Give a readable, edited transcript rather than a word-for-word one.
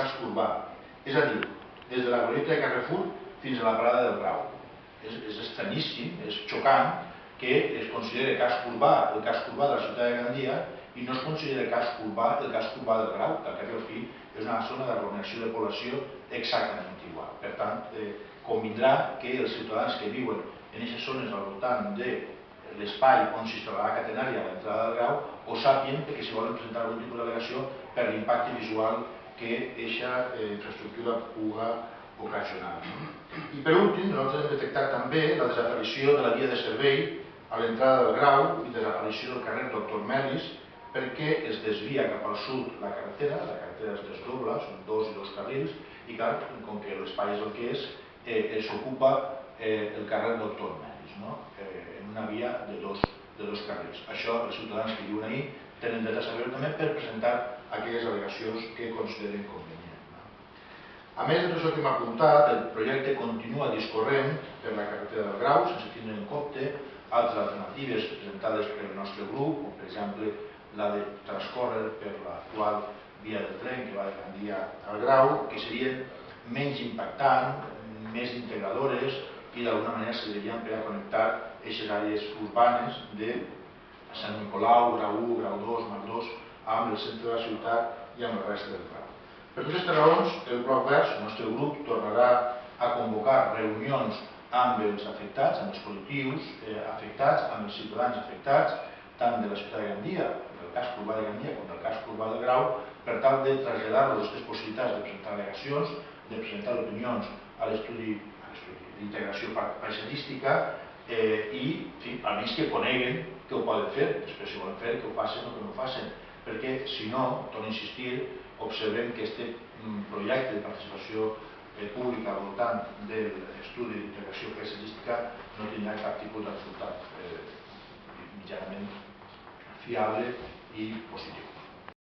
casc urbà, és a dir, des de la glorieta de Carrefour fins a la parada del Grau. És estranyíssim, és xocant que es consideri casc urbà el casc urbà de la ciutat de Gandia i no es considera casc urbà el casc urbà del Grau, que al cap i al fi és una zona d'aglomeració de població exactament igual. Per tant, convindrà que els ciutadans que viuen en aquestes zones al voltant de l'espai on s'instal·larà la catenària a l'entrada del Grau ho sàpien perquè si volen presentar algun tipus d'al·legació per l'impacte visual que aquesta infraestructura puga ocasionar. I per últim, nosaltres hem detectat també la desaparició de la via de servei a l'entrada del Grau i desaparició del carrer Doctor Melis perquè es desvia cap al sud la carretera es desdobla, són 2 i 2 carrils i clar, com que l'espai és el que és, s'ocupa el carrer Doctor Melis, en una via de dos carrils. Això els ciutadans que viuen ahí tenen dret a saber-ho també per presentar aquelles al·legacions que consideren convenients. A més de tot això que hem apuntat, el projecte continua discorrent per la carretera del Grau sense tindre en compte altres alternatives presentades pel nostre grup, com per exemple la de transcórrer per l'actual via del tren que va de Gandia al Grau, que serien menys impactants, més integradores i d'alguna manera servirien per a connectar aquestes àrees urbanes de Sant Nicolau, Grau 1, Grau 2, Marc 2, amb el centre de la ciutat i amb el reste del Grau. Per totes aquestes raons, el Bloc Verds, el nostre grup, tornarà a convocar reunions amb els afectats, amb els col·lectius afectats, amb els ciutadans afectats, tant de la ciutat de Gandia, del casc urbà de Gandia com del casc urbà del Grau, per tal de traslladar-los aquestes possibilitats de presentar al·legacions, de presentar opinions a l'estudi d'integració paisatgística i, almenys que coneguen que ho poden fer, després si volen fer que ho facin o que no ho facin, perquè si no, torno a insistir, observem que aquest projecte de participació pública al voltant de l'estudi d'integració paisatgística no tindrà cap tipus de resultat mitjanament fiable i positiu.